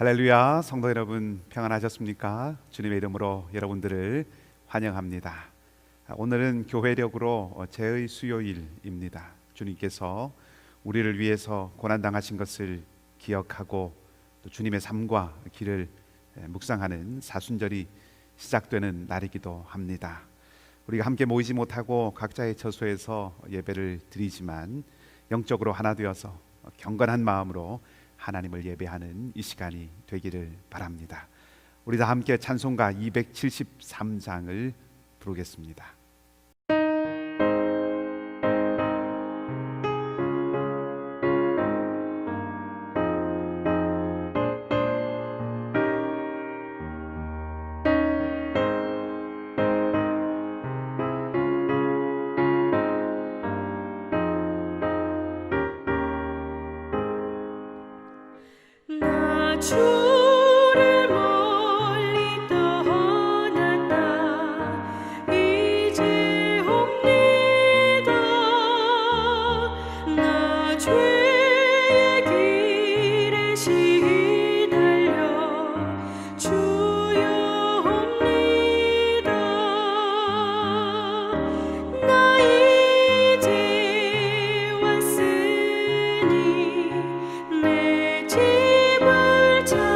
할렐루야, 성도 여러분 평안하셨습니까? 주님의 이름으로 여러분들을 환영합니다. 오늘은 교회력으로 제의 수요일입니다. 주님께서 우리를 위해서 고난당하신 것을 기억하고 또 주님의 삶과 길을 묵상하는 사순절이 시작되는 날이기도 합니다. 우리가 함께 모이지 못하고 각자의 처소에서 예배를 드리지만 영적으로 하나 되어서 경건한 마음으로 하나님을 예배하는 이 시간이 되기를 바랍니다. 우리 다 함께 찬송가 273장을 부르겠습니다. 주를 멀리 떠났다 이제 옵니다. 나 죄의 길에 시달려 주여 옵니다. 나 이제 왔으니 내 집을 찾아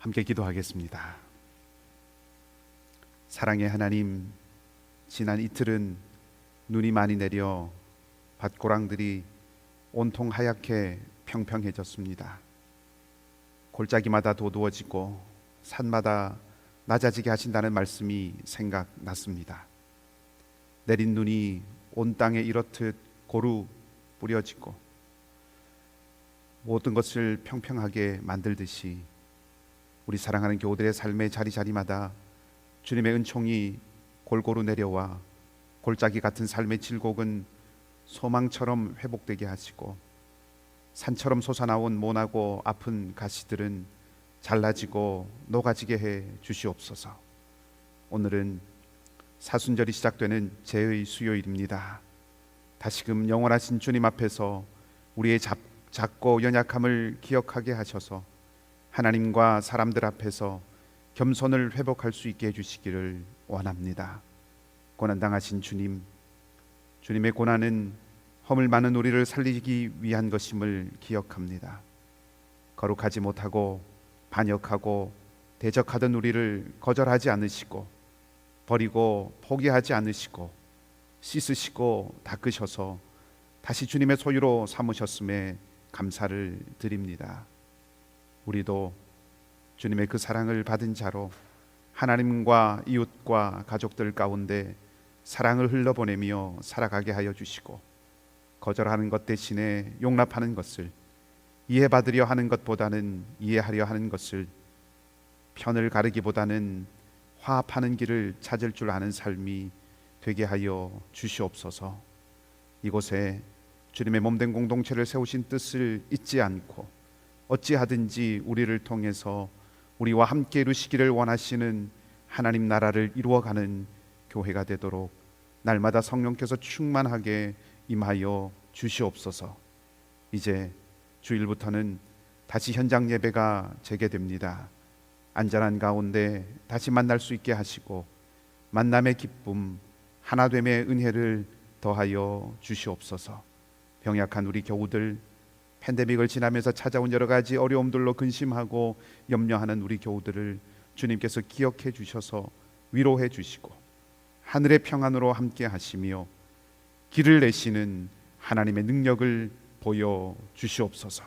함께 기도하겠습니다. 사랑의 하나님, 지난 이틀은 눈이 많이 내려 밭고랑들이 온통 하얗게 평평해졌습니다. 골짜기마다 도두어지고 산마다 낮아지게 하신다는 말씀이 생각났습니다. 내린 눈이 온 땅에 이렇듯 고루 뿌려지고 모든 것을 평평하게 만들듯이 우리 사랑하는 교우들의 삶의 자리자리마다 주님의 은총이 골고루 내려와 골짜기 같은 삶의 질곡은 소망처럼 회복되게 하시고 산처럼 솟아나온 모나고 아픈 가시들은 잘라지고 녹아지게 해 주시옵소서. 오늘은 사순절이 시작되는 제의 수요일입니다. 다시금 영원하신 주님 앞에서 우리의 작고 연약함을 기억하게 하셔서 하나님과 사람들 앞에서 겸손을 회복할 수 있게 해주시기를 원합니다. 고난당하신 주님, 주님의 고난은 허물 많은 우리를 살리기 위한 것임을 기억합니다. 거룩하지 못하고 반역하고 대적하던 우리를 거절하지 않으시고 버리고 포기하지 않으시고 씻으시고 닦으셔서 다시 주님의 소유로 삼으셨음에 감사를 드립니다. 우리도 주님의 그 사랑을 받은 자로 하나님과 이웃과 가족들 가운데 사랑을 흘러보내며 살아가게 하여 주시고 거절하는 것 대신에 용납하는 것을, 이해받으려 하는 것보다는 이해하려 하는 것을, 편을 가르기보다는 화합하는 길을 찾을 줄 아는 삶이 되게 하여 주시옵소서. 이곳에 주님의 몸된 공동체를 세우신 뜻을 잊지 않고 어찌하든지 우리를 통해서 우리와 함께 이루시기를 원하시는 하나님 나라를 이루어가는 교회가 되도록 날마다 성령께서 충만하게 임하여 주시옵소서. 이제 주일부터는 다시 현장 예배가 재개됩니다. 안전한 가운데 다시 만날 수 있게 하시고 만남의 기쁨, 하나됨의 은혜를 더하여 주시옵소서. 병약한 우리 교우들, 팬데믹을 지나면서 찾아온 여러 가지 어려움들로 근심하고 염려하는 우리 교우들을 주님께서 기억해 주셔서 위로해 주시고 하늘의 평안으로 함께 하시며 길을 내시는 하나님의 능력을 보여 주시옵소서.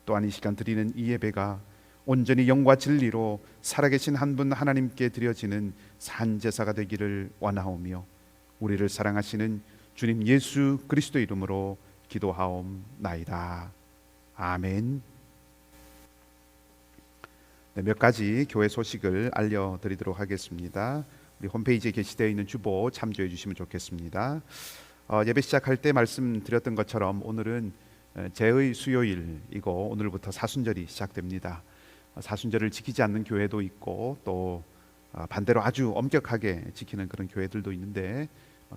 또한 이 시간 드리는 이 예배가 온전히 영과 진리로 살아계신 한 분 하나님께 드려지는 산제사가 되기를 원하오며 우리를 사랑하시는 주님 예수 그리스도 이름으로 기도하옵나이다. 아멘. 네, 몇 가지 교회 소식을 알려드리도록 하겠습니다. 우리 홈페이지에 게시되어 있는 주보 참조해 주시면 좋겠습니다. 예배 시작할 때 말씀드렸던 것처럼 오늘은 제의 수요일이고 오늘부터 사순절이 시작됩니다. 사순절을 지키지 않는 교회도 있고 또 반대로 아주 엄격하게 지키는 그런 교회들도 있는데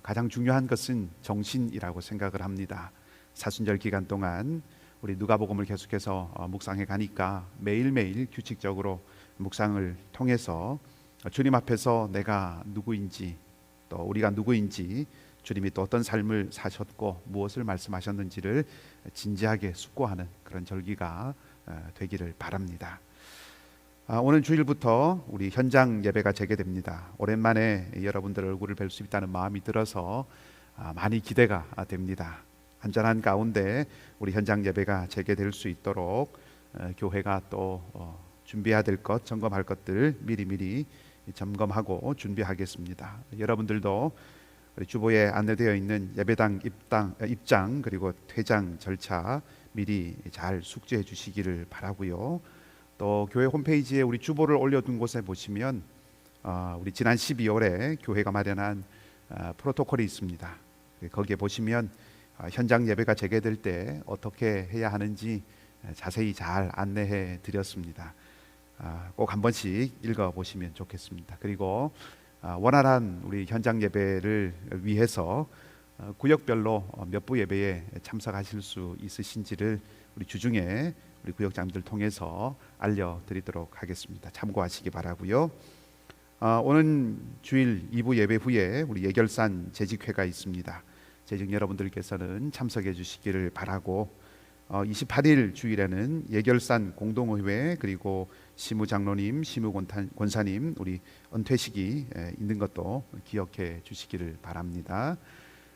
가장 중요한 것은 정신이라고 생각을 합니다. 사순절 기간 동안 우리 누가복음을 계속해서 묵상해 가니까 매일매일 규칙적으로 묵상을 통해서 주님 앞에서 내가 누구인지 또 우리가 누구인지 주님이 또 어떤 삶을 사셨고 무엇을 말씀하셨는지를 진지하게 숙고하는 그런 절기가 되기를 바랍니다. 오늘 주일부터 우리 현장 예배가 재개됩니다. 오랜만에 여러분들 얼굴을 뵐 수 있다는 마음이 들어서 많이 기대가 됩니다. 안전한 가운데 우리 현장 예배가 재개될 수 있도록 교회가 또 준비해야 될 것, 점검할 것들 미리미리 점검하고 준비하겠습니다. 여러분들도 우리 주보에 안내되어 있는 예배당 입장 그리고 퇴장 절차 미리 잘 숙지해 주시기를 바라고요. 또 교회 홈페이지에 우리 주보를 올려둔 곳에 보시면 우리 지난 12월에 교회가 마련한 프로토콜이 있습니다. 거기에 보시면 현장 예배가 재개될 때 어떻게 해야 하는지 자세히 잘 안내해 드렸습니다. 꼭 한 번씩 읽어보시면 좋겠습니다. 그리고 원활한 우리 현장 예배를 위해서 구역별로 몇 부 예배에 참석하실 수 있으신지를 우리 주중에 우리 구역장님들 통해서 알려드리도록 하겠습니다. 참고하시기 바라고요. 오는 주일 2부 예배 후에 우리 예결산 재직회가 있습니다. 재직 여러분들께서는 참석해 주시기를 바라고 28일 주일에는 예결산 공동의회 그리고 시무장로님, 시무권사님 우리 은퇴식이 있는 것도 기억해 주시기를 바랍니다.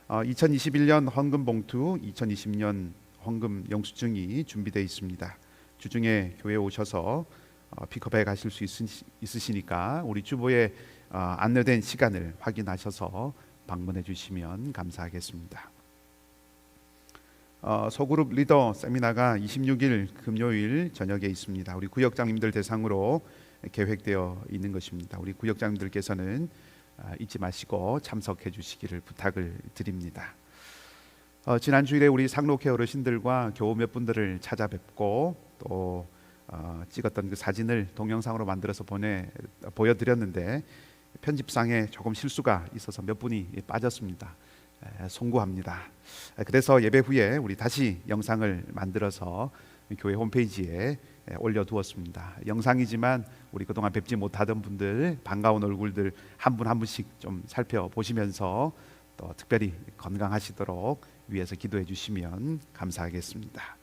2021년 헌금 봉투, 2020년 헌금 영수증이 준비되어 있습니다. 주중에 교회 오셔서 픽업해 가실 수 있으시니까 우리 주보에 안내된 시간을 확인하셔서 방문해 주시면 감사하겠습니다. 소그룹 리더 세미나가 26일 금요일 저녁에 있습니다. 우리 구역장님들 대상으로 계획되어 있는 것입니다. 우리 구역장님들께서는 잊지 마시고 참석해 주시기를 부탁을 드립니다. 지난 주일에 우리 상록회 어르신들과 교우 몇 분들을 찾아뵙고 또 찍었던 그 사진을 동영상으로 만들어서 보여드렸는데 편집상에 조금 실수가 있어서 몇 분이 빠졌습니다. 송구합니다. 그래서 예배 후에 우리 다시 영상을 만들어서 교회 홈페이지에 올려두었습니다. 영상이지만 우리 그동안 뵙지 못하던 분들, 반가운 얼굴들 한 분 한 분씩 좀 살펴보시면서 또 특별히 건강하시도록 위에서 기도해 주시면 감사하겠습니다.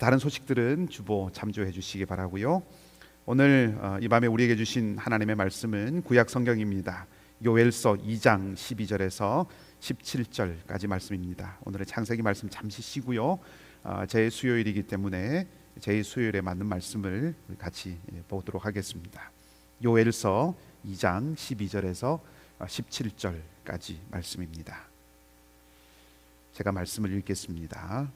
다른 소식들은 주보 참조해 주시기 바라고요. 오늘 이 밤에 우리에게 주신 하나님의 말씀은 구약 성경입니다. 요엘서 2장 12절에서 17절까지 말씀입니다. 오늘의 창세기 말씀 잠시 쉬고요. 제 수요일이기 때문에 제 수요일에 맞는 말씀을 같이 보도록 하겠습니다. 요엘서 2장 12절에서 17절까지 말씀입니다. 제가 말씀을 읽겠습니다.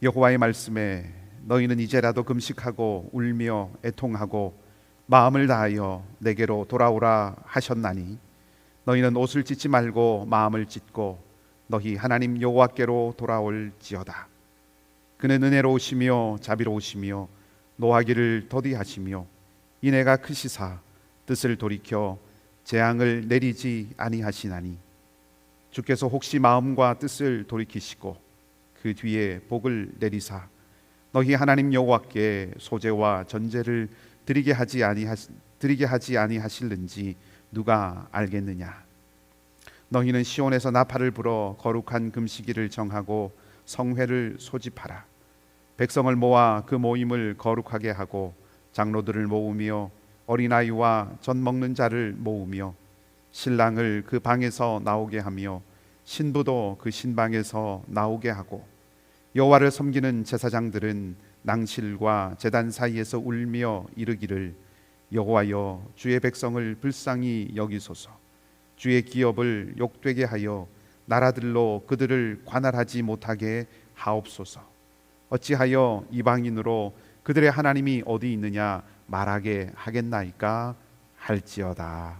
여호와의 말씀에 너희는 이제라도 금식하고 울며 애통하고 마음을 다하여 내게로 돌아오라 하셨나니 너희는 옷을 찢지 말고 마음을 찢고 너희 하나님 여호와께로 돌아올지어다. 그는 은혜로우시며 자비로우시며 노하기를 더디하시며 인애가 크시사 뜻을 돌이켜 재앙을 내리지 아니하시나니 주께서 혹시 마음과 뜻을 돌이키시고 그 뒤에 복을 내리사 너희 하나님 여호와께 소제와 전제를 드리게 하지 아니하실는지 누가 알겠느냐. 너희는 시온에서 나팔을 불어 거룩한 금식일을 정하고 성회를 소집하라. 백성을 모아 그 모임을 거룩하게 하고 장로들을 모으며 어린아이와 젖 먹는 자를 모으며 신랑을 그 방에서 나오게 하며 신부도 그 신방에서 나오게 하고 여호와를 섬기는 제사장들은 낭실과 제단 사이에서 울며 이르기를 여호와여 주의 백성을 불쌍히 여기소서. 주의 기업을 욕되게 하여 나라들로 그들을 관할하지 못하게 하옵소서. 어찌하여 이방인으로 그들의 하나님이 어디 있느냐 말하게 하겠나이까 할지어다.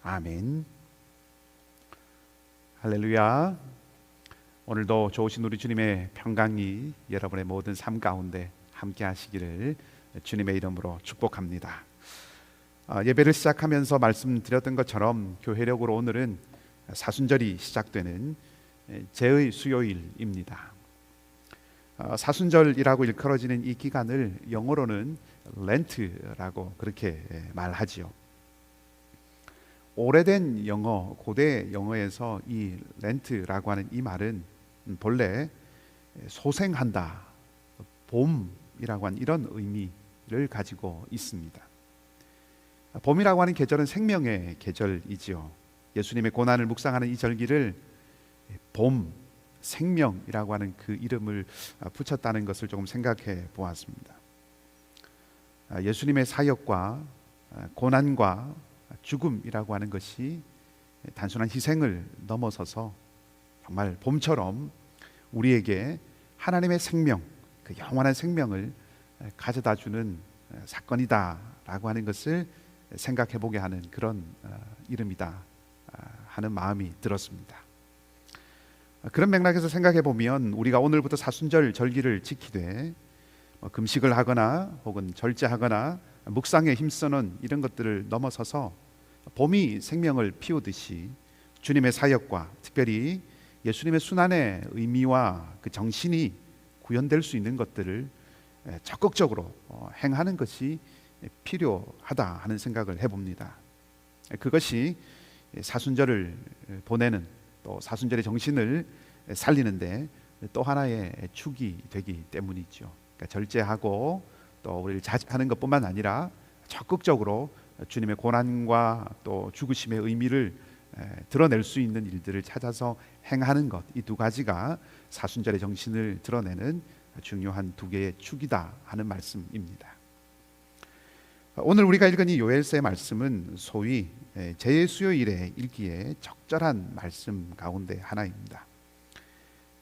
아멘. 할렐루야. 오늘도 좋으신 우리 주님의 평강이 여러분의 모든 삶 가운데 함께 하시기를 주님의 이름으로 축복합니다. 예배를 시작하면서 말씀드렸던 것처럼 교회력으로 오늘은 사순절이 시작되는 제의 수요일입니다. 사순절이라고 일컬어지는 이 기간을 영어로는 렌트라고 그렇게 말하지요. 오래된 영어, 고대 영어에서 이 렌트라고 하는 이 말은 본래 소생한다, 봄이라고 하는 이런 의미를 가지고 있습니다. 봄이라고 하는 계절은 생명의 계절이지요. 예수님의 고난을 묵상하는 이 절기를 봄, 생명이라고 하는 그 이름을 붙였다는 것을 조금 생각해 보았습니다. 예수님의 사역과 고난과 죽음이라고 하는 것이 단순한 희생을 넘어서서 정말 봄처럼 우리에게 하나님의 생명, 그 영원한 생명을 가져다 주는 사건이다라고 하는 것을 생각해 보게 하는 그런 이름이다 하는 마음이 들었습니다. 그런 맥락에서 생각해 보면 우리가 오늘부터 사순절 절기를 지키되 금식을 하거나 혹은 절제하거나 묵상에 힘쓰는 이런 것들을 넘어서서 봄이 생명을 피우듯이 주님의 사역과 특별히 예수님의 순환의 의미와 그 정신이 구현될 수 있는 것들을 적극적으로 행하는 것이 필요하다 하는 생각을 해봅니다. 그것이 사순절을 보내는 또 사순절의 정신을 살리는데 또 하나의 축이 되기 때문이죠. 그러니까 절제하고 또 우리를 자제하는 것뿐만 아니라 적극적으로 주님의 고난과 또 죽으심의 의미를 드러낼 수 있는 일들을 찾아서 행하는 것, 이 두 가지가 사순절의 정신을 드러내는 중요한 두 개의 축이다 하는 말씀입니다. 오늘 우리가 읽은 이 요엘서의 말씀은 소위 제수요일에 읽기에 적절한 말씀 가운데 하나입니다.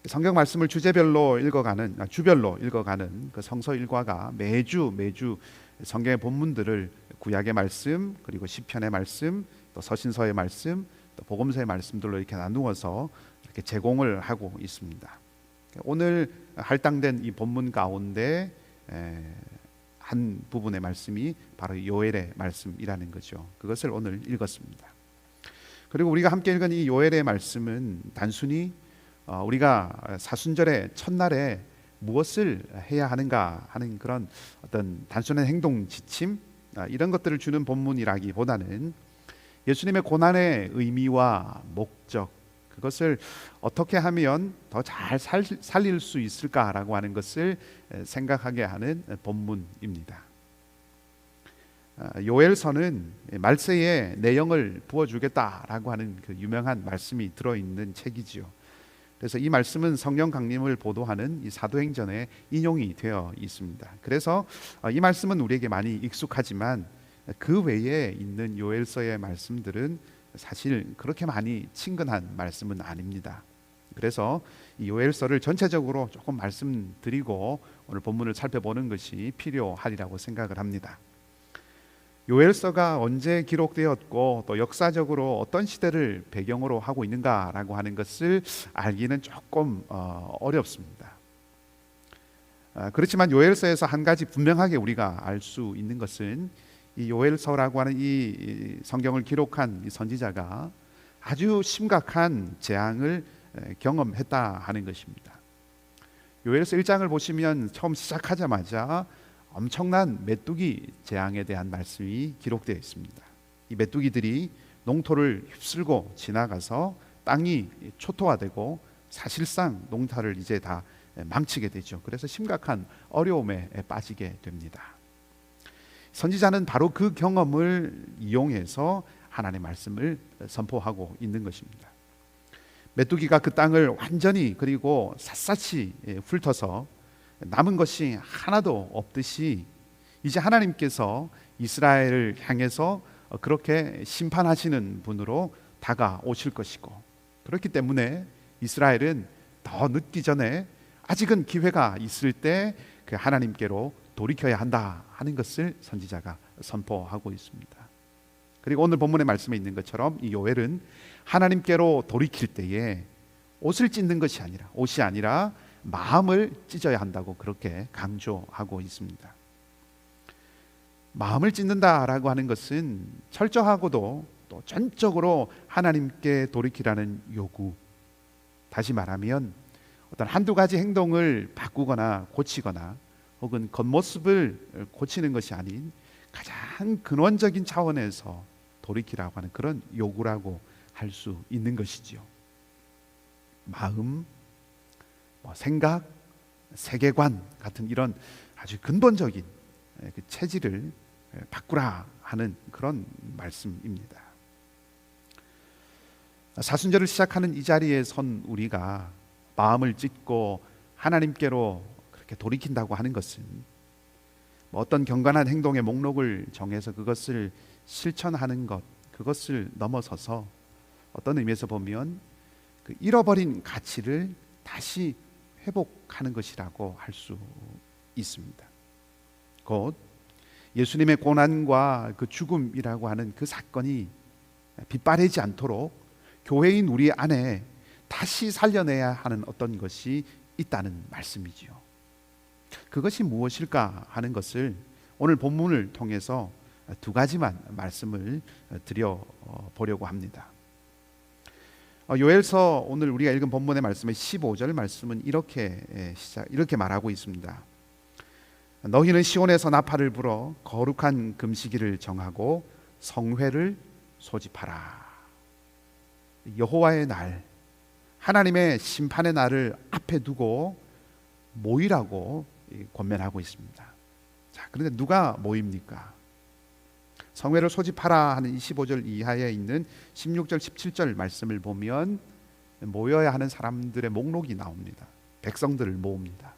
성경 말씀을 주별로 읽어가는 그 성서 일과가 매주 성경의 본문들을 구약의 말씀, 그리고 시편의 말씀, 또 서신서의 말씀, 또 복음서의 말씀들로 이렇게 나누어서 이렇게 제공을 하고 있습니다. 오늘 할당된 이 본문 가운데 한 부분의 말씀이 바로 요엘의 말씀이라는 거죠. 그것을 오늘 읽었습니다. 그리고 우리가 함께 읽은 이 요엘의 말씀은 단순히 우리가 사순절의 첫날에 무엇을 해야 하는가 하는 그런 어떤 단순한 행동 지침, 이런 것들을 주는 본문이라기보다는 예수님의 고난의 의미와 목적, 그것을 어떻게 하면 더 잘 살릴 수 있을까라고 하는 것을 생각하게 하는 본문입니다. 요엘서는 말세에 내영을 부어주겠다라고 하는 그 유명한 말씀이 들어있는 책이지요. 그래서 이 말씀은 성령 강림을 보도하는 이 사도행전에 인용이 되어 있습니다. 그래서 이 말씀은 우리에게 많이 익숙하지만 그 외에 있는 요엘서의 말씀들은 사실 그렇게 많이 친근한 말씀은 아닙니다. 그래서 이 요엘서를 전체적으로 조금 말씀드리고 오늘 본문을 살펴보는 것이 필요하리라고 생각을 합니다. 요엘서가 언제 기록되었고 또 역사적으로 어떤 시대를 배경으로 하고 있는가라고 하는 것을 알기는 조금 어렵습니다. 그렇지만 요엘서에서 한 가지 분명하게 우리가 알 수 있는 것은 이 요엘서라고 하는 이 성경을 기록한 이 선지자가 아주 심각한 재앙을 경험했다 하는 것입니다. 요엘서 1장을 보시면 처음 시작하자마자 엄청난 메뚜기 재앙에 대한 말씀이 기록되어 있습니다. 이 메뚜기들이 농토를 휩쓸고 지나가서 땅이 초토화되고 사실상 농사를 이제 다 망치게 되죠. 그래서 심각한 어려움에 빠지게 됩니다. 선지자는 바로 그 경험을 이용해서 하나님의 말씀을 선포하고 있는 것입니다. 메뚜기가 그 땅을 완전히 그리고 샅샅이 훑어서 남은 것이 하나도 없듯이 이제 하나님께서 이스라엘을 향해서 그렇게 심판하시는 분으로 다가오실 것이고, 그렇기 때문에 이스라엘은 더 늦기 전에 아직은 기회가 있을 때 그 하나님께로 돌이켜야 한다 하는 것을 선지자가 선포하고 있습니다. 그리고 오늘 본문의 말씀에 있는 것처럼 이 요엘은 하나님께로 돌이킬 때에 옷을 찢는 것이 아니라, 옷이 아니라 마음을 찢어야 한다고 그렇게 강조하고 있습니다. 마음을 찢는다라고 하는 것은 철저하고도 또 전적으로 하나님께 돌이키라는 요구, 다시 말하면 어떤 한두 가지 행동을 바꾸거나 고치거나 혹은 겉모습을 고치는 것이 아닌 가장 근원적인 차원에서 돌이키라고 하는 그런 요구라고 할 수 있는 것이지요. 마음, 생각, 세계관 같은 이런 아주 근본적인 그 체질을 바꾸라 하는 그런 말씀입니다. 사순절을 시작하는 이 자리에 선 우리가 마음을 찢고 하나님께로 그렇게 돌이킨다고 하는 것은 어떤 경건한 행동의 목록을 정해서 그것을 실천하는 것, 그것을 넘어서서 어떤 의미에서 보면 그 잃어버린 가치를 다시 회복하는 것이라고 할 수 있습니다. 곧 예수님의 고난과 그 죽음이라고 하는 그 사건이 빗바래지 않도록 교회인 우리 안에 다시 살려내야 하는 어떤 것이 있다는 말씀이지요. 그것이 무엇일까 하는 것을 오늘 본문을 통해서 두 가지만 말씀을 드려보려고 합니다. 요엘서 오늘 우리가 읽은 본문의 말씀의 15절 말씀은 이렇게 말하고 있습니다. 너희는 시온에서 나팔을 불어 거룩한 금식일을 정하고 성회를 소집하라. 여호와의 날, 하나님의 심판의 날을 앞에 두고 모이라고 권면하고 있습니다. 자, 그런데 누가 모입니까? 성회를 소집하라 하는 25절 이하에 있는 16절 17절 말씀을 보면 모여야 하는 사람들의 목록이 나옵니다. 백성들을 모읍니다.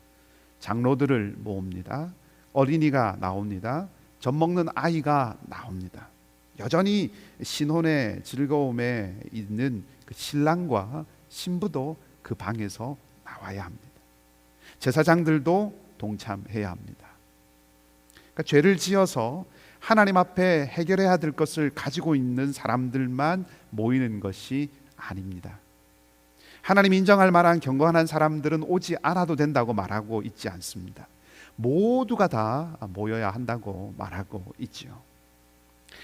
장로들을 모읍니다. 어린이가 나옵니다. 젖 먹는 아이가 나옵니다. 여전히 신혼의 즐거움에 있는 그 신랑과 신부도 그 방에서 나와야 합니다. 제사장들도 동참해야 합니다. 그러니까 죄를 지어서 하나님 앞에 해결해야 될 것을 가지고 있는 사람들만 모이는 것이 아닙니다. 하나님 인정할 만한 경건한 사람들은 오지 않아도 된다고 말하고 있지 않습니다. 모두가 다 모여야 한다고 말하고 있지요.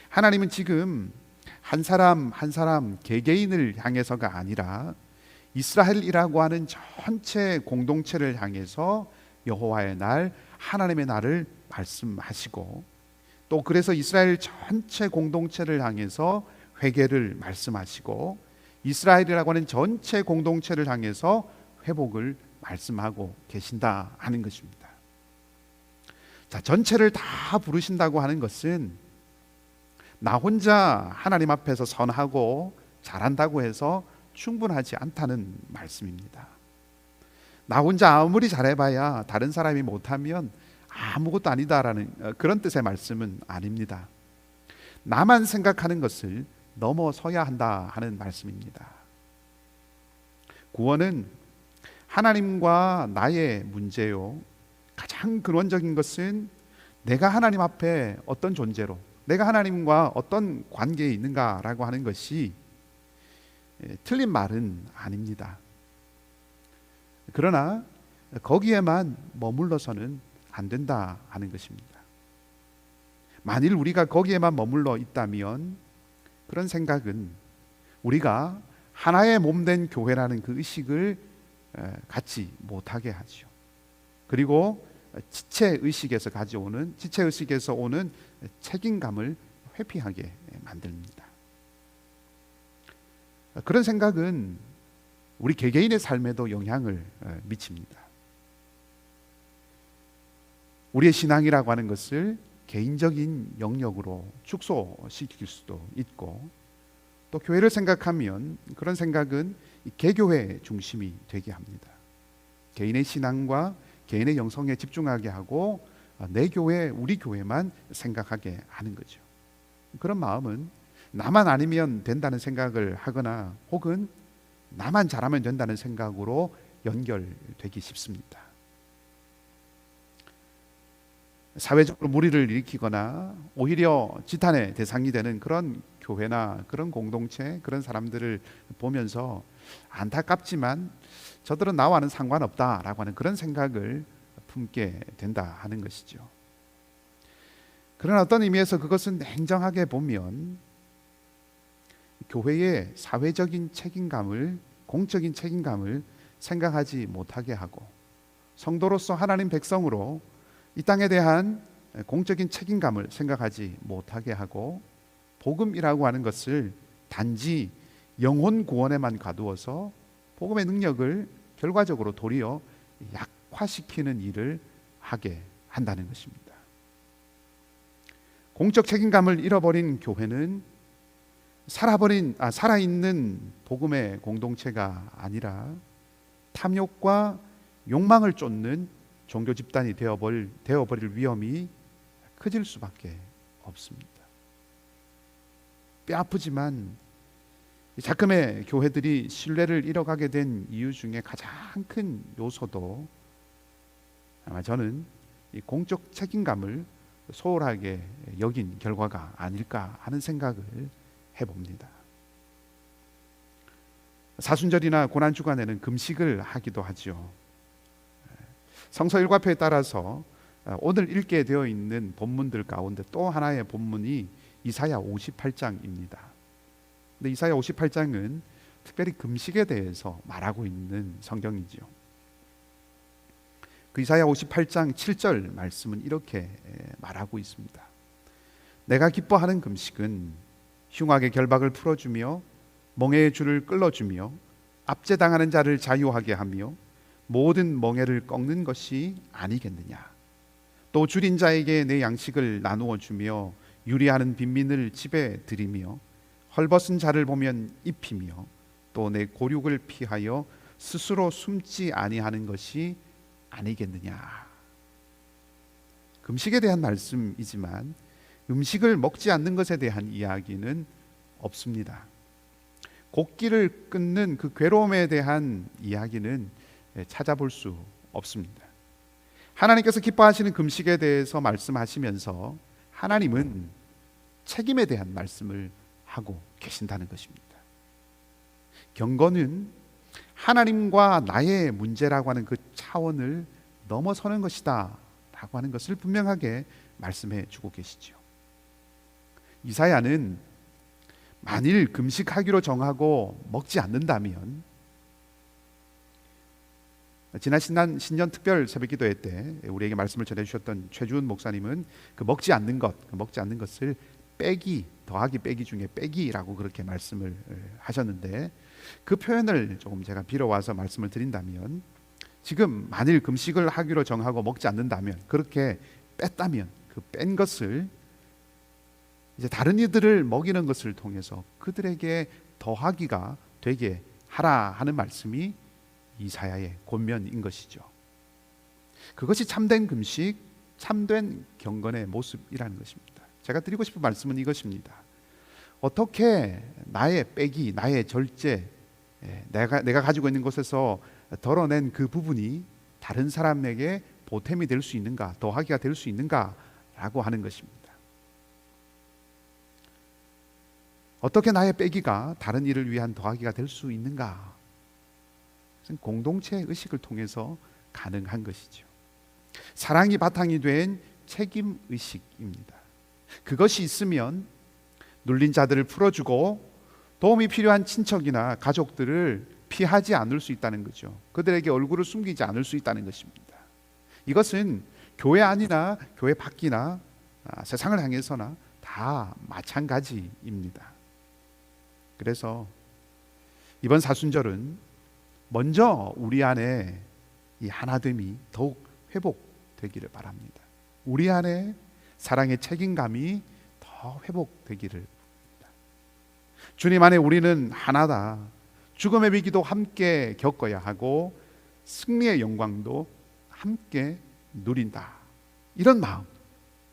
하나님은 지금 한 사람 한 사람 개개인을 향해서가 아니라 이스라엘이라고 하는 전체 공동체를 향해서 여호와의 날, 하나님의 날을 말씀하시고, 또 그래서 이스라엘 전체 공동체를 향해서 회개를 말씀하시고, 이스라엘이라고 하는 전체 공동체를 향해서 회복을 말씀하고 계신다 하는 것입니다. 자, 전체를 다 부르신다고 하는 것은 나 혼자 하나님 앞에서 선하고 잘한다고 해서 충분하지 않다는 말씀입니다. 나 혼자 아무리 잘해봐야 다른 사람이 못하면 아무것도 아니다라는 그런 뜻의 말씀은 아닙니다. 나만 생각하는 것을 넘어서야 한다 하는 말씀입니다. 구원은 하나님과 나의 문제요, 가장 근원적인 것은 내가 하나님 앞에 어떤 존재로, 내가 하나님과 어떤 관계에 있는가라고 하는 것이 틀린 말은 아닙니다. 그러나 거기에만 머물러서는 안 된다 하는 것입니다. 만일 우리가 거기에만 머물러 있다면 그런 생각은 우리가 하나의 몸된 교회라는 그 의식을 갖지 못하게 하죠. 그리고 지체의식에서 가져오는, 지체의식에서 오는 책임감을 회피하게 만듭니다. 그런 생각은 우리 개개인의 삶에도 영향을 미칩니다. 우리의 신앙이라고 하는 것을 개인적인 영역으로 축소시킬 수도 있고, 또 교회를 생각하면 그런 생각은 개교회 중심이 되게 합니다. 개인의 신앙과 개인의 영성에 집중하게 하고 내 교회, 우리 교회만 생각하게 하는 거죠. 그런 마음은 나만 아니면 된다는 생각을 하거나 혹은 나만 잘하면 된다는 생각으로 연결되기 쉽습니다. 사회적으로 무리를 일으키거나 오히려 지탄의 대상이 되는 그런 교회나 그런 공동체, 그런 사람들을 보면서 안타깝지만 저들은 나와는 상관없다라고 하는 그런 생각을 품게 된다 하는 것이죠. 그러나 어떤 의미에서 그것은 냉정하게 보면 교회의 사회적인 책임감을, 공적인 책임감을 생각하지 못하게 하고, 성도로서 하나님 백성으로 이 땅에 대한 공적인 책임감을 생각하지 못하게 하고, 복음이라고 하는 것을 단지 영혼 구원에만 가두어서 복음의 능력을 결과적으로 도리어 약화시키는 일을 하게 한다는 것입니다. 공적 책임감을 잃어버린 교회는 살아있는 복음의 공동체가 아니라 탐욕과 욕망을 쫓는 종교 집단이 되어버릴 위험이 커질 수밖에 없습니다. 뼈아프지만 자금의 교회들이 신뢰를 잃어가게 된 이유 중에 가장 큰 요소도 아마 저는 이 공적 책임감을 소홀하게 여긴 결과가 아닐까 하는 생각을 해봅니다. 사순절이나 고난주간에는 금식을 하기도 하죠. 성서 일과표에 따라서 오늘 읽게 되어 있는 본문들 가운데 또 하나의 본문이 이사야 58장입니다. 근데 이사야 58장은 특별히 금식에 대해서 말하고 있는 성경이죠. 그 이사야 58장 7절 말씀은 이렇게 말하고 있습니다. 내가 기뻐하는 금식은 흉악의 결박을 풀어주며 멍에의 줄을 끌어주며 압제당하는 자를 자유하게 하며 모든 멍에를 꺾는 것이 아니겠느냐. 또 줄인 자에게 내 양식을 나누어 주며 유리하는 빈민을 집에 들이며 헐벗은 자를 보면 입히며 또 내 고륙을 피하여 스스로 숨지 아니하는 것이 아니겠느냐. 금식에 대한 말씀이지만 음식을 먹지 않는 것에 대한 이야기는 없습니다. 곡기를 끊는 그 괴로움에 대한 이야기는 찾아볼 수 없습니다. 하나님께서 기뻐하시는 금식에 대해서 말씀하시면서 하나님은 책임에 대한 말씀을 하고 계신다는 것입니다. 경건은 하나님과 나의 문제라고 하는 그 차원을 넘어서는 것이다 라고 하는 것을 분명하게 말씀해 주고 계시죠. 이사야는 만일 금식하기로 정하고 먹지 않는다면, 지난 신년 특별 새벽기도회 때 우리에게 말씀을 전해주셨던 최주은 목사님은 그 먹지 않는 것을 빼기, 더하기 빼기 중에 빼기라고 그렇게 말씀을 하셨는데, 그 표현을 조금 제가 빌어와서 말씀을 드린다면, 지금 만일 금식을 하기로 정하고 먹지 않는다면, 그렇게 뺐다면 그 뺀 것을 이제 다른 이들을 먹이는 것을 통해서 그들에게 더하기가 되게 하라 하는 말씀이 이사야의 권면인 것이죠. 그것이 참된 금식, 참된 경건의 모습이라는 것입니다. 제가 드리고 싶은 말씀은 이것입니다. 어떻게 나의 빼기, 나의 절제, 내가 가지고 있는 것에서 덜어낸 그 부분이 다른 사람에게 보탬이 될 수 있는가, 더하기가 될 수 있는가라고 하는 것입니다. 어떻게 나의 빼기가 다른 일을 위한 더하기가 될 수 있는가? 공동체 의식을 통해서 가능한 것이죠. 사랑이 바탕이 된 책임 의식입니다. 그것이 있으면 눌린 자들을 풀어주고 도움이 필요한 친척이나 가족들을 피하지 않을 수 있다는 거죠. 그들에게 얼굴을 숨기지 않을 수 있다는 것입니다. 이것은 교회 안이나 교회 밖이나 세상을 향해서나 다 마찬가지입니다. 그래서 이번 사순절은 먼저 우리 안에 이 하나됨이 더욱 회복되기를 바랍니다. 우리 안에 사랑의 책임감이 더 회복되기를 바랍니다. 주님 안에 우리는 하나다. 죽음의 위기도 함께 겪어야 하고 승리의 영광도 함께 누린다. 이런 마음,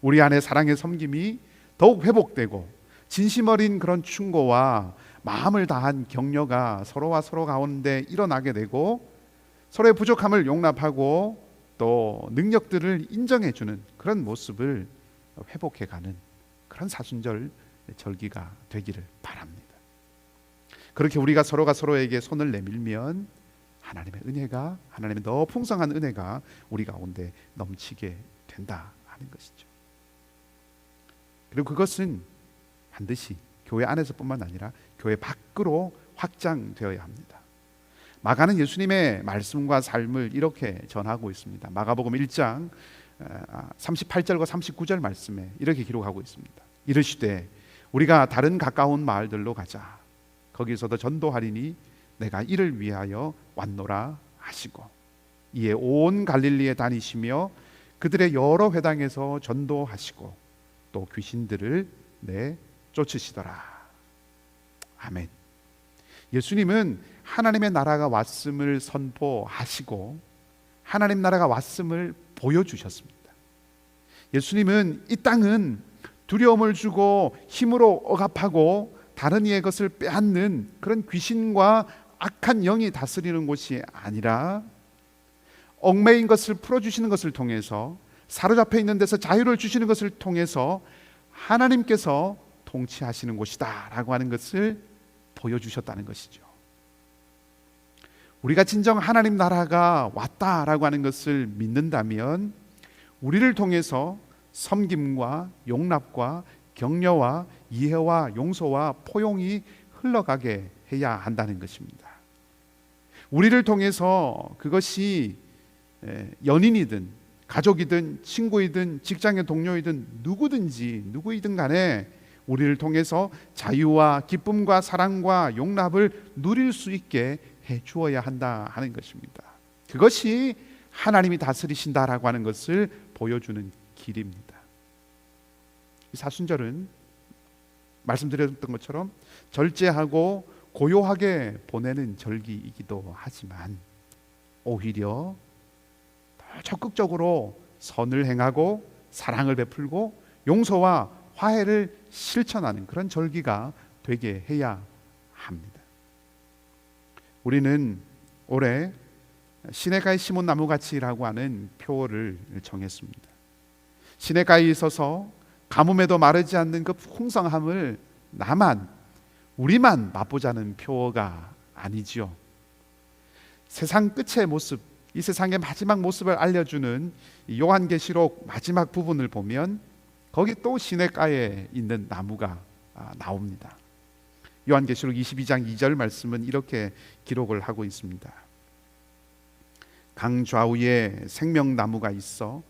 우리 안에 사랑의 섬김이 더욱 회복되고 진심 어린 그런 충고와 마음을 다한 격려가 서로와 서로 가운데 일어나게 되고 서로의 부족함을 용납하고 또 능력들을 인정해주는 그런 모습을 회복해가는 그런 사순절 절기가 되기를 바랍니다. 그렇게 우리가 서로가 서로에게 손을 내밀면 하나님의 은혜가, 하나님의 더 풍성한 은혜가 우리 가운데 넘치게 된다 하는 것이죠. 그리고 그것은 반드시 교회 안에서뿐만 아니라 교회 밖으로 확장되어야 합니다. 마가는 예수님의 말씀과 삶을 이렇게 전하고 있습니다. 마가복음 1장 38절과 39절 말씀에 이렇게 기록하고 있습니다. 이르시되 우리가 다른 가까운 마을들로 가자. 거기서도 전도하리니 내가 이를 위하여 왔노라 하시고 이에 온 갈릴리에 다니시며 그들의 여러 회당에서 전도하시고 또 귀신들을 내쫓으시더라. 아멘. 예수님은 하나님의 나라가 왔음을 선포하시고 하나님 나라가 왔음을 보여주셨습니다. 예수님은 이 땅은 두려움을 주고 힘으로 억압하고 다른 이의 것을 빼앗는 그런 귀신과 악한 영이 다스리는 곳이 아니라 얽매인 것을 풀어주시는 것을 통해서, 사로잡혀 있는 데서 자유를 주시는 것을 통해서 하나님께서 통치하시는 곳이다 라고 하는 것을 보여주셨다는 것이죠. 우리가 진정 하나님 나라가 왔다라고 하는 것을 믿는다면 우리를 통해서 섬김과 용납과 격려와 이해와 용서와 포용이 흘러가게 해야 한다는 것입니다. 우리를 통해서 그것이 연인이든 가족이든 친구이든 직장의 동료이든 누구이든 간에 우리를 통해서 자유와 기쁨과 사랑과 용납을 누릴 수 있게 해 주어야 한다 하는 것입니다. 그것이 하나님이 다스리신다라고 하는 것을 보여주는 길입니다. 이 사순절은 말씀드렸던 것처럼 절제하고 고요하게 보내는 절기이기도 하지만 오히려 더 적극적으로 선을 행하고 사랑을 베풀고 용서와 화해를 실천하는 그런 절기가 되게 해야 합니다. 우리는 올해 시냇가에 심은 나무같이라고 하는 표어를 정했습니다. 시냇가에 있어서 가뭄에도 마르지 않는 그 풍성함을 우리만 맛보자는 표어가 아니지요. 세상 끝의 모습, 이 세상의 마지막 모습을 알려주는 요한계시록 마지막 부분을 보면 거기 또 시냇가에 있는 나무가 나옵니다. 요한계시록 22장 2절 말씀은 이렇게 기록을 하고 있습니다. 강 좌우에 생명나무가 있어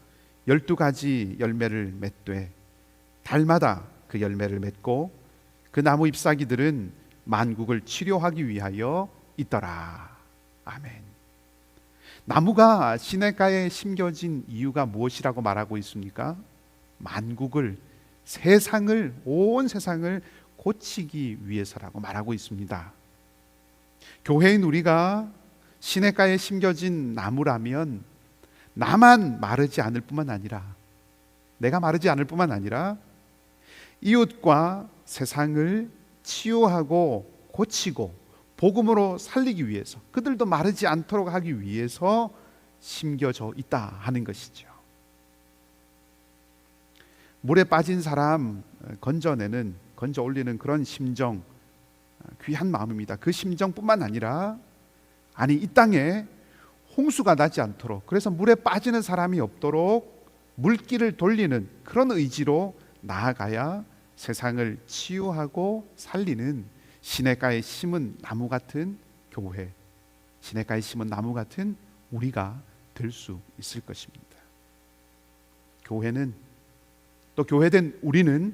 12가지 열매를 맺되 달마다 그 열매를 맺고 그 나무 잎사귀들은 만국을 치료하기 위하여 있더라. 아멘. 나무가 시냇가에 심겨진 이유가 무엇이라고 말하고 있습니까? 만국을, 온 세상을 고치기 위해서라고 말하고 있습니다. 교회인 우리가 시냇가에 심겨진 나무라면 나만 마르지 않을 뿐만 아니라, 내가 마르지 않을 뿐만 아니라 이웃과 세상을 치유하고 고치고 복음으로 살리기 위해서, 그들도 마르지 않도록 하기 위해서 심겨져 있다 하는 것이죠. 물에 빠진 사람 건져 올리는 그런 심정, 귀한 마음입니다. 그 심정뿐만 아니라 이 땅에 홍수가 나지 않도록, 그래서 물에 빠지는 사람이 없도록 물길을 돌리는 그런 의지로 나아가야 세상을 치유하고 살리는 시냇가에 심은 나무 같은 교회, 시냇가에 심은 나무 같은 우리가 될 수 있을 것입니다. 교회는, 또 교회된 우리는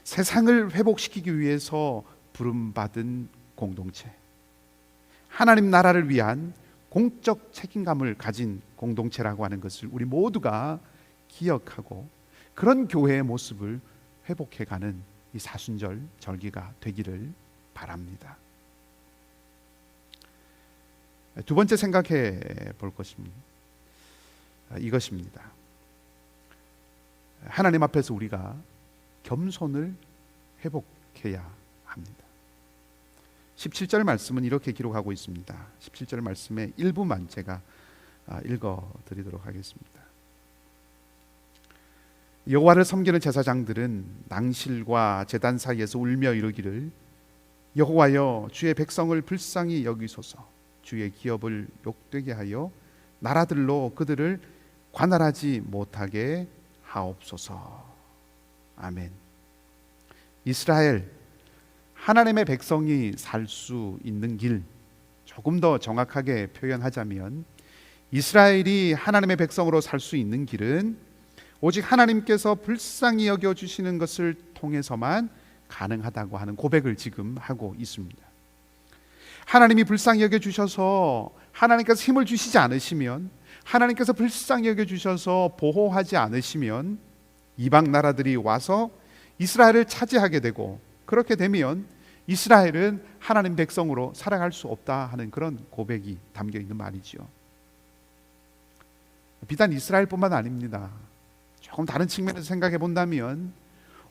세상을 회복시키기 위해서 부름받은 공동체, 하나님 나라를 위한 공적 책임감을 가진 공동체라고 하는 것을 우리 모두가 기억하고 그런 교회의 모습을 회복해가는 이 사순절 절기가 되기를 바랍니다. 두 번째 생각해 볼 것입니다. 이것입니다. 하나님 앞에서 우리가 겸손을 회복해야 합니다. 17절 말씀은 이렇게 기록하고 있습니다. 17절 말씀의 일부만 제가 읽어 드리도록 하겠습니다. 여호와를 섬기는 제사장들은 낭실과 제단 사이에서 울며 이르기를 여호와여 주의 백성을 불쌍히 여기소서, 주의 기업을 욕되게 하여 나라들로 그들을 관할하지 못하게 하옵소서. 아멘. 이스라엘, 하나님의 백성이 살 수 있는 길, 조금 더 정확하게 표현하자면 이스라엘이 하나님의 백성으로 살 수 있는 길은 오직 하나님께서 불쌍히 여겨주시는 것을 통해서만 가능하다고 하는 고백을 지금 하고 있습니다. 하나님이 불쌍히 여겨주셔서, 하나님께서 힘을 주시지 않으시면, 하나님께서 불쌍히 여겨주셔서 보호하지 않으시면 이방 나라들이 와서 이스라엘을 차지하게 되고, 그렇게 되면 이스라엘은 하나님 백성으로 살아갈 수 없다 하는 그런 고백이 담겨 있는 말이죠. 비단 이스라엘뿐만 아닙니다. 조금 다른 측면에서 생각해 본다면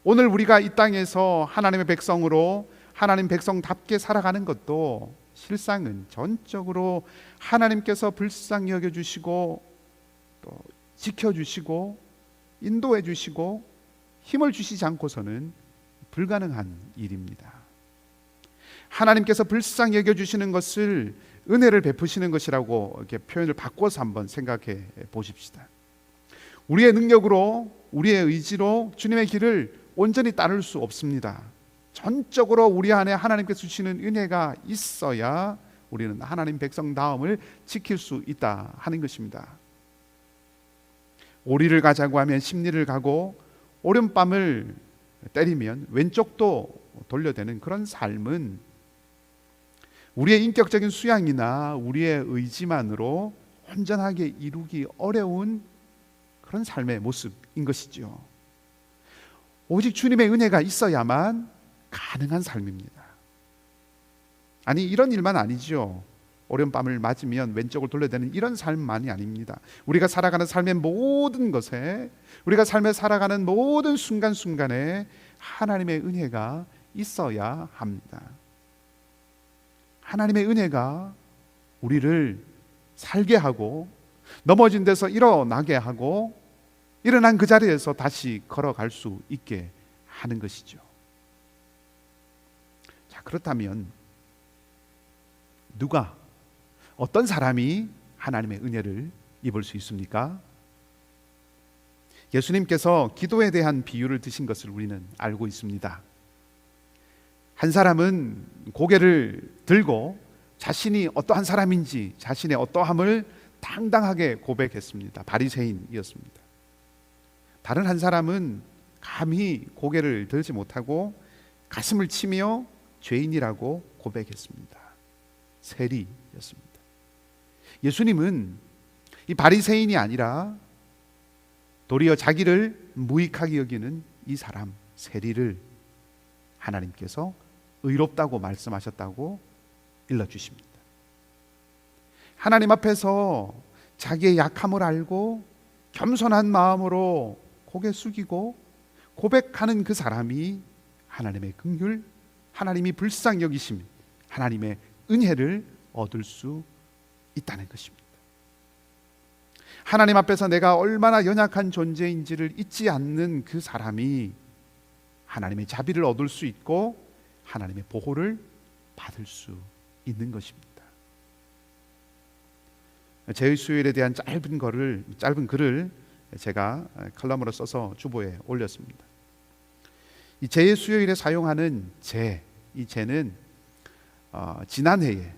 오늘 우리가 이 땅에서 하나님의 백성으로 하나님 백성답게 살아가는 것도 실상은 전적으로 하나님께서 불쌍히 여겨주시고 또 지켜주시고 인도해 주시고 힘을 주시지 않고서는 불가능한 일입니다. 하나님께서 불쌍히 여겨주시는 것을 은혜를 베푸시는 것이라고 이렇게 표현을 바꿔서 한번 생각해 보십시다. 우리의 능력으로, 우리의 의지로 주님의 길을 온전히 따를 수 없습니다. 전적으로 우리 안에 하나님께서 주시는 은혜가 있어야 우리는 하나님 백성다움을 지킬 수 있다 하는 것입니다. 오리를 가자고 하면 십리를 가고 오른밤을 때리면 왼쪽도 돌려대는 그런 삶은 우리의 인격적인 수양이나 우리의 의지만으로 온전하게 이루기 어려운 그런 삶의 모습인 것이죠. 오직 주님의 은혜가 있어야만 가능한 삶입니다. 아니, 이런 일만 아니죠. 어려운 밤을 맞으면 왼쪽을 돌려대는 이런 삶만이 아닙니다. 우리가 살아가는 삶의 모든 것에, 우리가 삶에 살아가는 모든 순간순간에 하나님의 은혜가 있어야 합니다. 하나님의 은혜가 우리를 살게 하고 넘어진 데서 일어나게 하고 일어난 그 자리에서 다시 걸어갈 수 있게 하는 것이죠. 자, 그렇다면 누가, 어떤 사람이 하나님의 은혜를 입을 수 있습니까? 예수님께서 기도에 대한 비유를 드신 것을 우리는 알고 있습니다. 한 사람은 고개를 들고 자신이 어떠한 사람인지 자신의 어떠함을 당당하게 고백했습니다. 바리새인이었습니다. 다른 한 사람은 감히 고개를 들지 못하고 가슴을 치며 죄인이라고 고백했습니다. 세리였습니다. 예수님은 이 바리새인이 아니라 도리어 자기를 무익하게 여기는 이 사람 세리를 하나님께서 의롭다고 말씀하셨다고 일러주십니다. 하나님 앞에서 자기의 약함을 알고 겸손한 마음으로 고개 숙이고 고백하는 그 사람이 하나님의 긍휼, 하나님이 불쌍히 여기심, 하나님의 은혜를 얻을 수 있다는 것입니다. 하나님 앞에서 내가 얼마나 연약한 존재인지를 잊지 않는 그 사람이 하나님의 자비를 얻을 수 있고 하나님의 보호를 받을 수 있는 것입니다. 제의수요일에 대한 짧은 글을 제가 칼럼으로 써서 주보에 올렸습니다. 이 제의수요일에 사용하는 이 제는 지난해에,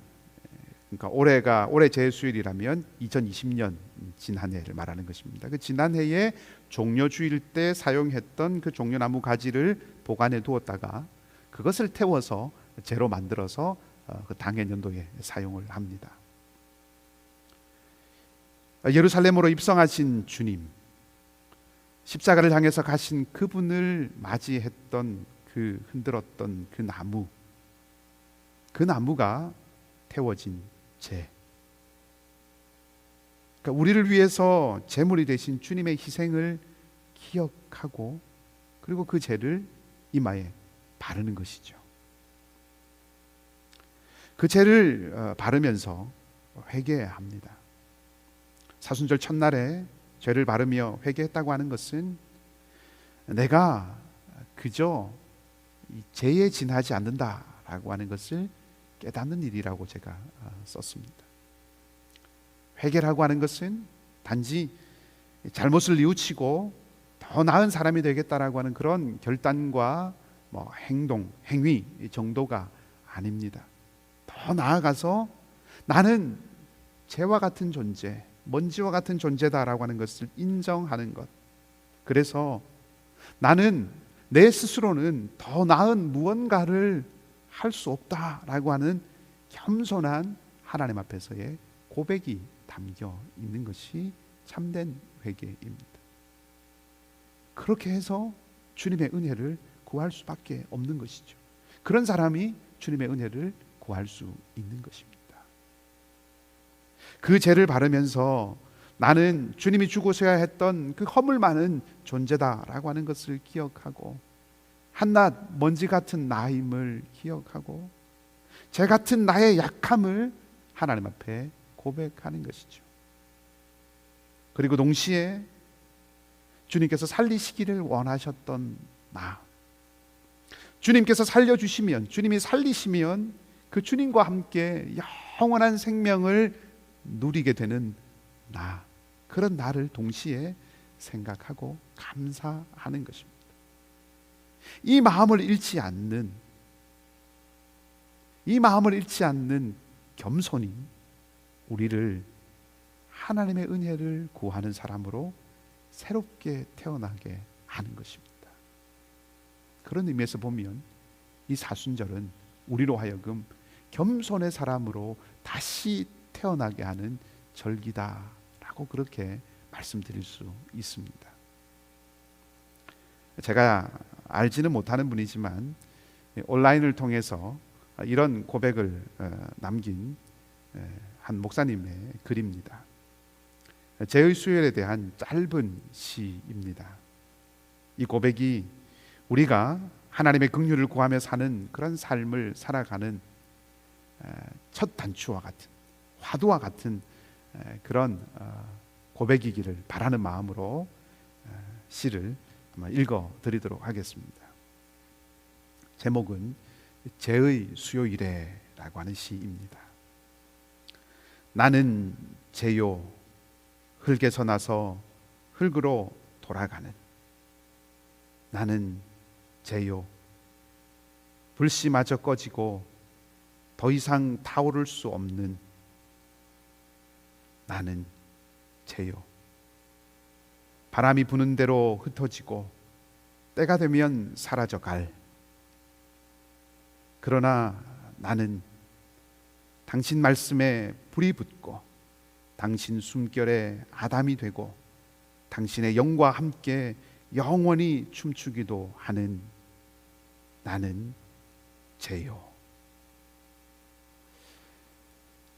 그러니까 올해 제수일이라면 2020년 지난해를 말하는 것입니다. 그 지난해에 종려주일 때 사용했던 그 종려나무 가지를 보관해 두었다가 그것을 태워서 재로 만들어서 그 당해 연도에 사용을 합니다. 예루살렘으로 입성하신 주님, 십자가를 향해서 가신 그분을 맞이했던 그 흔들었던 그 나무가 태워진 제, 그러니까 우리를 위해서 제물이 되신 주님의 희생을 기억하고 그리고 그 제를 이마에 바르는 것이죠. 그 제를 바르면서 회개합니다. 사순절 첫날에 죄를 바르며 회개했다고 하는 것은 내가 그저 죄에 지나지 않는다라고 하는 것을 깨닫는 일이라고 제가 썼습니다. 회개라고 하는 것은 단지 잘못을 뉘우치고 더 나은 사람이 되겠다라고 하는 그런 결단과 행동, 행위 정도가 아닙니다. 더 나아가서 나는 죄와 같은 존재, 먼지와 같은 존재다라고 하는 것을 인정하는 것. 그래서 나는 내 스스로는 더 나은 무언가를 할 수 없다라고 하는 겸손한 하나님 앞에서의 고백이 담겨 있는 것이 참된 회개입니다. 그렇게 해서 주님의 은혜를 구할 수밖에 없는 것이죠. 그런 사람이 주님의 은혜를 구할 수 있는 것입니다. 그 죄를 바르면서 나는 주님이 죽으셔야 했던 그 허물 많은 존재다라고 하는 것을 기억하고 한낱 먼지 같은 나임을 기억하고 죄 같은 나의 약함을 하나님 앞에 고백하는 것이죠. 그리고 동시에 주님께서 살리시기를 원하셨던 나, 주님께서 살려주시면, 주님이 살리시면 그 주님과 함께 영원한 생명을 누리게 되는 나, 그런 나를 동시에 생각하고 감사하는 것입니다. 이 마음을 잃지 않는 겸손이 우리를 하나님의 은혜를 구하는 사람으로 새롭게 태어나게 하는 것입니다. 그런 의미에서 보면 이 사순절은 우리로 하여금 겸손의 사람으로 다시 태어나게 하는 절기다라고 그렇게 말씀드릴 수 있습니다. 제가 알지는 못하는 분이지만 온라인을 통해서 이런 고백을 남긴 한 목사님의 글입니다. 죄의 수혈에 대한 짧은 시입니다. 이 고백이 우리가 하나님의 긍휼을 구하며 사는 그런 삶을 살아가는 첫 단추와 같은, 화두와 같은 그런 고백이기를 바라는 마음으로 시를 읽어 드리도록 하겠습니다. 제목은 죄의 수요일에라고 하는 시입니다. 나는 죄요, 흙에서 나서 흙으로 돌아가는, 나는 죄요, 불씨마저 꺼지고 더 이상 타오를 수 없는, 나는 죄요, 바람이 부는 대로 흩어지고 때가 되면 사라져갈, 그러나 나는 당신 말씀에 불이 붙고 당신 숨결에 아담이 되고 당신의 영과 함께 영원히 춤추기도 하는, 나는 죄요.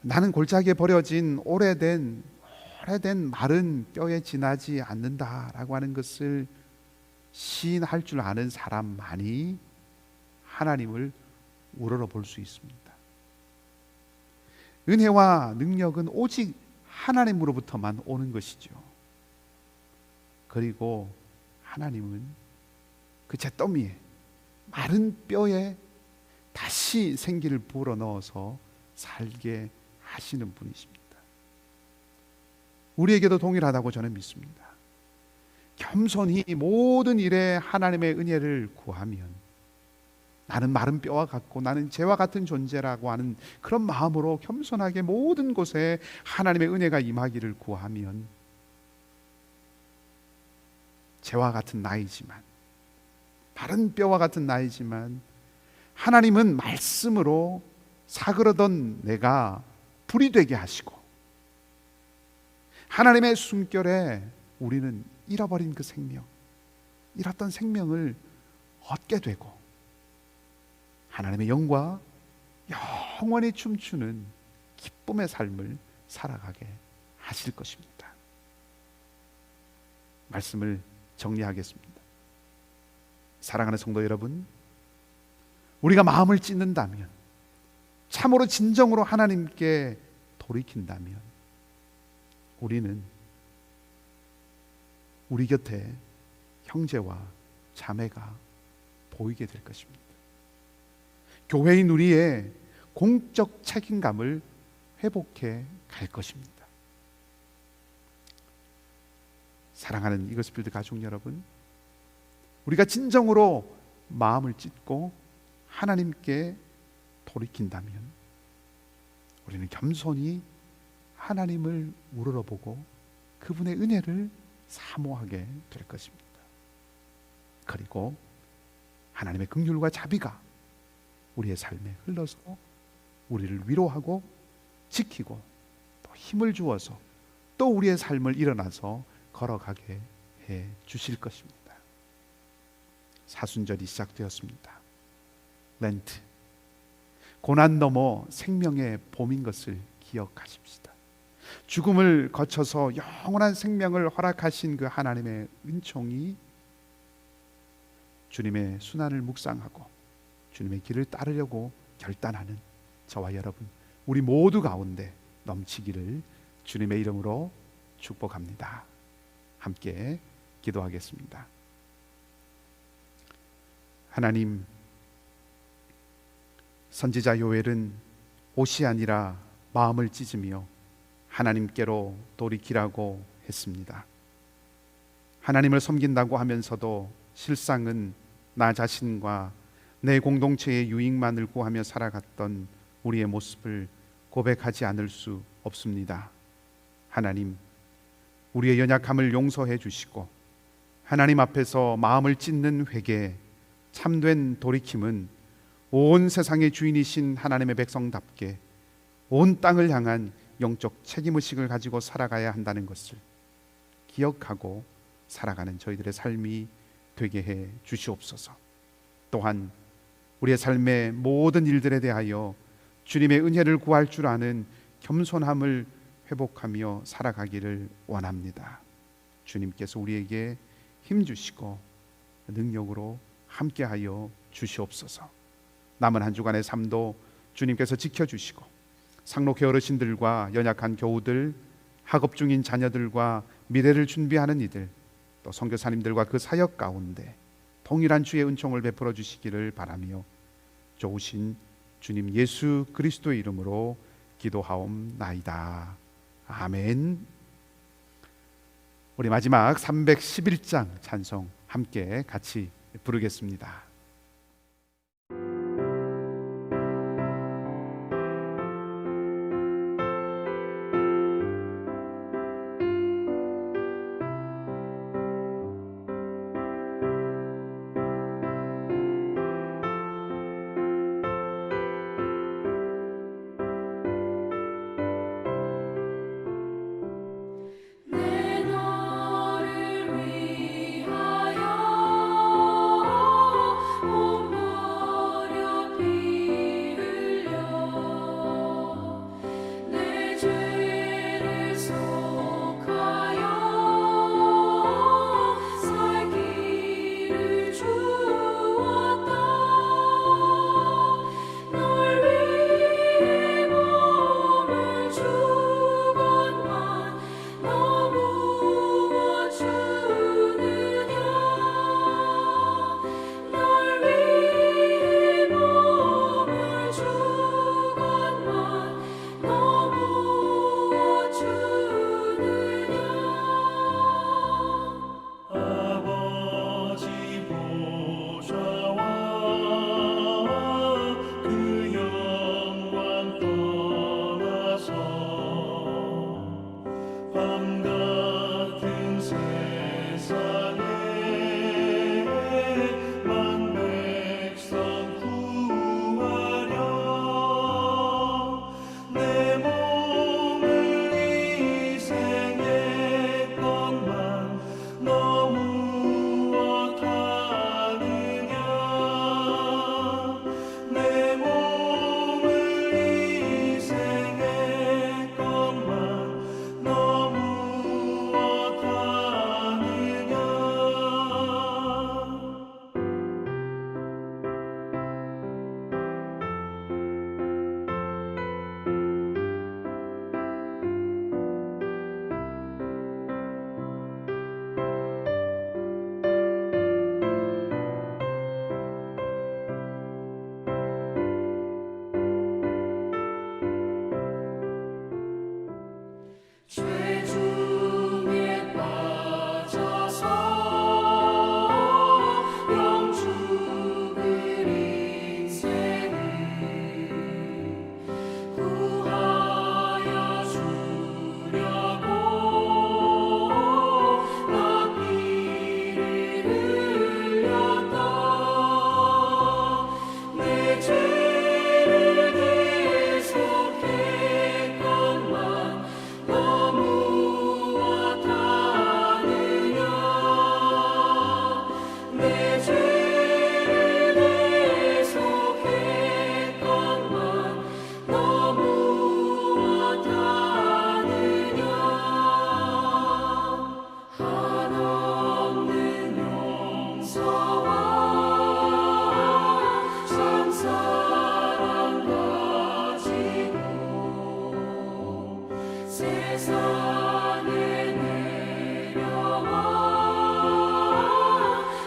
나는 골짜기에 버려진 오래된 마른 뼈에 지나지 않는다라고 하는 것을 시인할 줄 아는 사람만이 하나님을 우러러 볼 수 있습니다. 은혜와 능력은 오직 하나님으로부터만 오는 것이죠. 그리고 하나님은 그 잿더미에, 마른 뼈에 다시 생기를 불어넣어서 살게 하시는 분이십니다. 우리에게도 동일하다고 저는 믿습니다. 겸손히 모든 일에 하나님의 은혜를 구하면, 나는 마른 뼈와 같고 나는 죄와 같은 존재라고 하는 그런 마음으로 겸손하게 모든 곳에 하나님의 은혜가 임하기를 구하면, 죄와 같은 나이지만, 마른 뼈와 같은 나이지만 하나님은 말씀으로 사그러던 내가 불이 되게 하시고, 하나님의 숨결에 우리는 잃어버린 그 생명, 잃었던 생명을 얻게 되고 하나님의 영과 영원히 춤추는 기쁨의 삶을 살아가게 하실 것입니다. 말씀을 정리하겠습니다. 사랑하는 성도 여러분, 우리가 마음을 찢는다면, 참으로 진정으로 하나님께 돌이킨다면, 우리는 우리 곁에 형제와 자매가 보이게 될 것입니다. 교회인 우리의 공적 책임감을 회복해 갈 것입니다. 사랑하는 이글스필드 가족 여러분, 우리가 진정으로 마음을 찢고 하나님께 돌이킨다면 우리는 겸손히 하나님을 우러러보고 그분의 은혜를 사모하게 될 것입니다. 그리고 하나님의 긍휼과 자비가 우리의 삶에 흘러서 우리를 위로하고 지키고 또 힘을 주어서 또 우리의 삶을 일어나서 걸어가게 해 주실 것입니다. 사순절이 시작되었습니다. 렌트, 고난 넘어 생명의 봄인 것을 기억하십시다. 죽음을 거쳐서 영원한 생명을 허락하신 그 하나님의 은총이 주님의 순환을 묵상하고 주님의 길을 따르려고 결단하는 저와 여러분, 우리 모두 가운데 넘치기를 주님의 이름으로 축복합니다. 함께 기도하겠습니다. 하나님, 선지자 요엘은 옷이 아니라 마음을 찢으며 하나님께로 돌이키라고 했습니다. 하나님을 섬긴다고 하면서도 실상은 나 자신과 내 공동체의 유익만을 구하며 살아갔던 우리의 모습을 고백하지 않을 수 없습니다. 하나님, 우리의 연약함을 용서해 주시고 하나님 앞에서 마음을 찢는 회개, 참된 돌이킴은 온 세상의 주인이신 하나님의 백성답게 온 땅을 향한 영적 책임의식을 가지고 살아가야 한다는 것을 기억하고 살아가는 저희들의 삶이 되게 해 주시옵소서. 또한 우리의 삶의 모든 일들에 대하여 주님의 은혜를 구할 줄 아는 겸손함을 회복하며 살아가기를 원합니다. 주님께서 우리에게 힘 주시고 능력으로 함께하여 주시옵소서. 남은 한 주간의 삶도 주님께서 지켜주시고 상록회 어르신들과 연약한 교우들, 학업 중인 자녀들과 미래를 준비하는 이들, 또 선교사님들과 그 사역 가운데 동일한 주의 은총을 베풀어 주시기를 바라며 좋으신 주님 예수 그리스도의 이름으로 기도하옵나이다. 아멘. 우리 마지막 311장 찬송 함께 같이 부르겠습니다. 내 너를 위하여 몸버려 피 흘려 내 죄를 속하여 살기를 주었다. 널 위해 몸을 주건만 너 무엇 주느냐. 널 위해 몸을 주건만 너 무엇 주느냐. 아버지 보좌와 그 영광 떠나서 밤 같은 세상에 만 백성 구하려 내 몸을 희생했건만 너 무엇하느냐. 내 몸을 희생했건만 너 무엇하느냐. 죄 중에 빠져서 영 죽을 인생을 구하여 주려고 나 피를 흘렸다. 내 죄를 계속했건만 너 무엇하느냐. 내 죄를 계속했건만 너 무엇하느냐. 한없는 용서와 참 사랑 가지고 세상에 내려와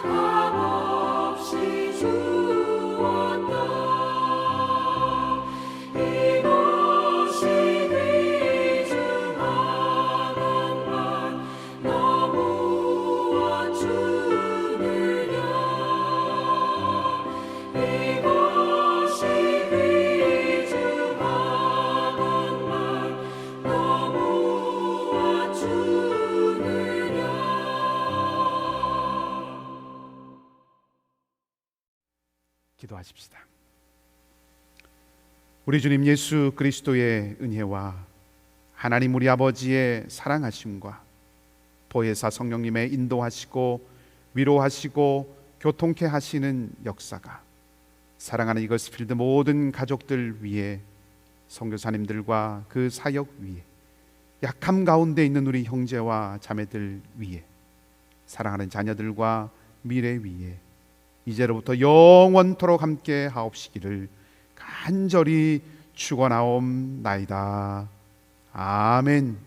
값없이 주었다. 이것이 귀중한 것만 너 무엇 주느냐. 이것이 귀중한 것만 너 무엇 주느냐. 기도하십시다. 우리 주님 예수 그리스도의 은혜와 하나님 우리 아버지의 사랑하심과 보혜사 성령님의 인도하시고 위로하시고 교통케 하시는 역사가 사랑하는 이것스필드 모든 가족들 위에, 선교사님들과 그 사역 위에, 약함 가운데 있는 우리 형제와 자매들 위에, 사랑하는 자녀들과 미래 위에 이제로부터 영원토록 함께 하옵시기를 간절히 축원하옵나이다. 아멘.